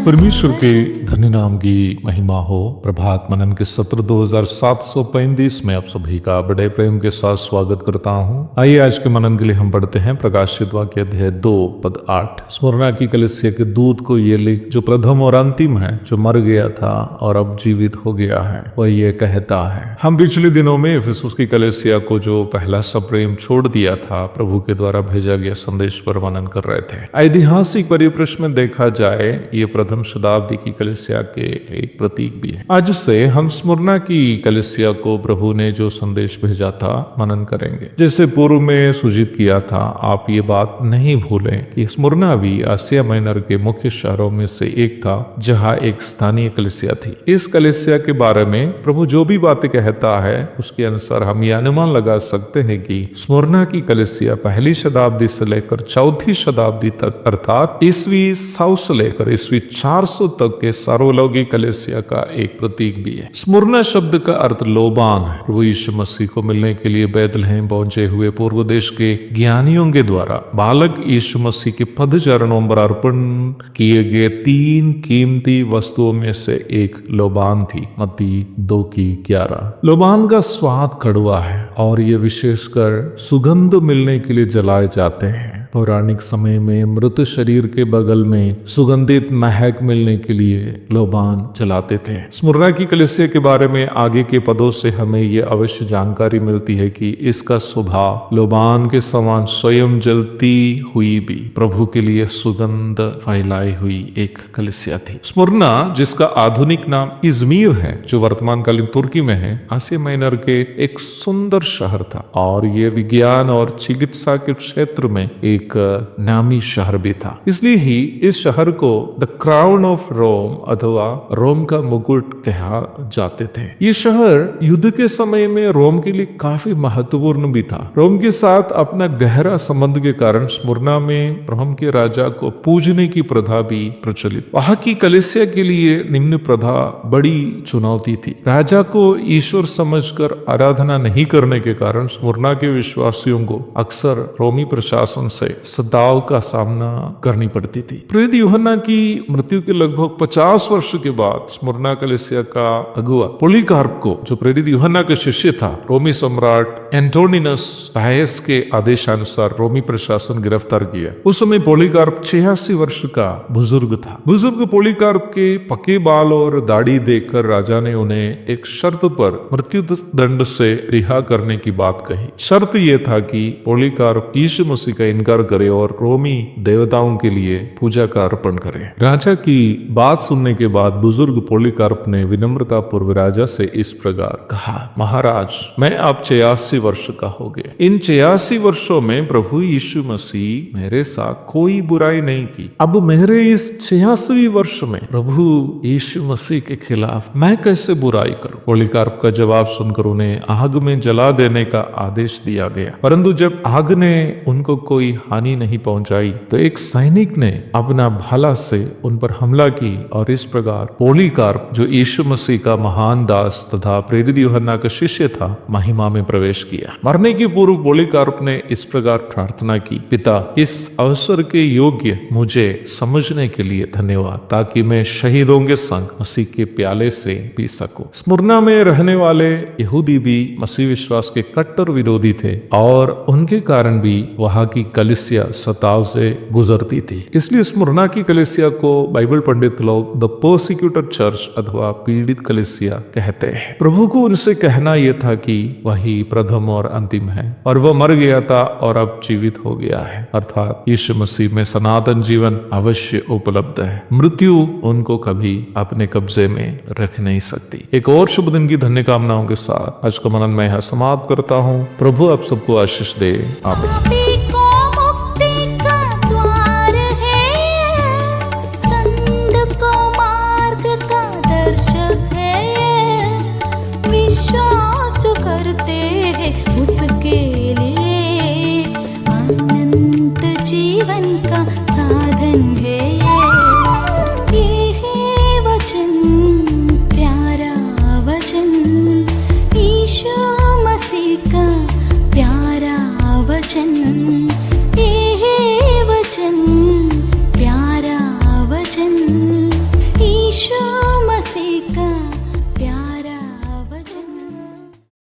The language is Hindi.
परमेश्वर के धन्य नाम की महिमा हो। प्रभात मनन के सत्र 2735 में आप सभी का बड़े प्रेम के साथ स्वागत करता हूं। आइए आज के मनन के लिए हम पढ़ते हैं प्रकाशित वाक्य अध्याय 2 पद 8। स्मुरना की कलीसिया के दूत को ये लिख, जो प्रथम और अंतिम है, जो मर गया था और अब जीवित हो गया है, वह ये कहता है। हम पिछले दिनों में इफिसुस की कलीसिया को जो पहला सब प्रेम छोड़ दिया था, प्रभु के द्वारा भेजा गया संदेश पर मनन कर रहे थे। ऐतिहासिक परिप्रेक्ष्य में देखा जाए, ये प्रथम शताब्दी की कलीसिया के एक प्रतीक भी है। आज से हम स्मुरना की कलीसिया को प्रभु ने जो संदेश भेजा था मनन करेंगे। जैसे पूर्व में सूचित किया था, आप ये बात नहीं भूलें कि स्मुरना भी आसिया माइनर के मुख्य शहरों में से एक था, जहां एक स्थानीय कलीसिया थी। इस कलीसिया के बारे में प्रभु जो भी बातें कहता है, उसके अनुसार हम ये अनुमान लगा सकते हैं कि स्मुरना की कलीसिया पहली शताब्दी से लेकर चौथी शताब्दी तक, अर्थात ईस्वी 100 से लेकर ईस्वी 400 तक के सार्वलौकिक कलीसिया का एक प्रतीक भी है। स्मुरना शब्द का अर्थ लोबान है। प्रभु यीशु मसीह को मिलने के लिए बैतलहम पहुंचे हुए पूर्व देश के ज्ञानियों के द्वारा बालक यीशु मसीह के पद चरणों पर अर्पण किए गए 3 कीमती वस्तुओं में से एक लोबान थी। मत्ती 2:11। लोबान का स्वाद कड़वा है और ये विशेषकर सुगंध मिलने के लिए जलाए जाते हैं। पौराणिक समय में मृत शरीर के बगल में सुगंधित महक मिलने के लिए लोबान जलाते थे। स्मुरना की कलीसिया के बारे में आगे के पदों से हमें यह अवश्य जानकारी मिलती है कि इसका स्वभाव लोबान के समान स्वयं जलती हुई भी प्रभु के लिए सुगंध फैलाई हुई एक कलीसिया थी। स्मुरना, जिसका आधुनिक नाम इजमीर है, जो वर्तमान कालीन तुर्की में है, आसिया माइनर के एक सुंदर शहर था और ये विज्ञान और चिकित्सा के क्षेत्र में एक नामी शहर भी था। इसलिए ही इस शहर को द क्राउन ऑफ रोम अथवा रोम का मुकुट कहा जाते थे। ये शहर युद्ध के समय में रोम के लिए काफी महत्वपूर्ण भी था। रोम के साथ अपना गहरा संबंध के कारण स्मुरना में रोम के राजा को पूजने की प्रथा भी प्रचलित। वहां की कलीसिया के लिए निम्न प्रथा बड़ी चुनौती थी। राजा को ईश्वर समझकर आराधना नहीं करने के कारण स्मुरना के विश्वासियों को अक्सर रोमी प्रशासन से सताव का सामना करनी पड़ती थी। प्रेरित यूहन्ना की मृत्यु के लगभग 50 वर्ष के बाद स्मुरना कलीसिया का अगुआ पॉलीकार्प को, जो प्रेरित यूहन्ना के शिष्य था, रोमी सम्राट एंटोनिनस पायस के आदेशानुसार रोमी प्रशासन गिरफ्तार किया। उस समय पॉलीकार्प 86 वर्ष का बुजुर्ग था। बुजुर्ग पॉलीकार्प के पके बाल और दाढ़ी देखकर राजा ने उन्हें एक शर्त पर मृत्यु दंड से रिहा करने की बात कही। शर्त यह था कि पॉलीकार्प यीशु मसीह का इनकार करे और रोमी देवताओं के लिए पूजा का अर्पण करे। राजा की बात सुनने के बाद बुजुर्ग पॉलीकार्प ने विनम्रता पूर्व राजा से इस प्रकार कहा, महाराज, मैं अब 86 वर्ष का हो गया। इन 86 वर्षों में प्रभु यीशु मसीह मेरे साथ कोई बुराई नहीं की। अब मेरे इस 86वें वर्ष में प्रभु यीशु मसीह के खिलाफ मैं कैसे बुराई करूं? पॉलीकार्प का जवाब सुनकर उन्हें आग में जला देने का आदेश दिया गया। परंतु जब आग ने उनको कोई हानि नहीं पहुंचाई तो एक सैनिक ने अपना भाला से उन पर हमला की और इस प्रकार पॉलीकार्प, जो यीशु मसीह का महान दास तथा प्रेरित यूहन्ना का शिष्य था, महिमा में प्रवेश किया। मरने के पूर्व पॉलीकार्प ने इस प्रकार प्रार्थना की, पिता, इस अवसर के योग्य मुझे समझने के लिए धन्यवाद, ताकि मैं शहीदों के संग मसीह के प्याले से पी सकूं। स्मुरना में रहने वाले यहूदी भी मसीह विश्वास के कट्टर विरोधी थे और उनके कारण भी वहां की कलिसिया सताव से गुजरती थी। इसलिए स्मुरना की कलिसिया को बाइबल पंडित लोग द पर्सिक्यूटेड चर्च अथवा पीड़ित कलिसिया कहते हैं। प्रभु को उनसे कहना यह था कि वही प्रथम और अंतिम है और वह मर गया था और अब जीवित हो गया है, अर्थात यीशु मसीह में सनातन जीवन अवश्य उपलब्ध है। मृत्यु उनको कभी अपने कब्जे में रख नहीं सकती। एक और शुभ दिन की धन्य कामनाओं के साथ आज का मनन मैं यहाँ समाप्त करता हूँ। प्रभु आप सबको आशीष दे। आमीन।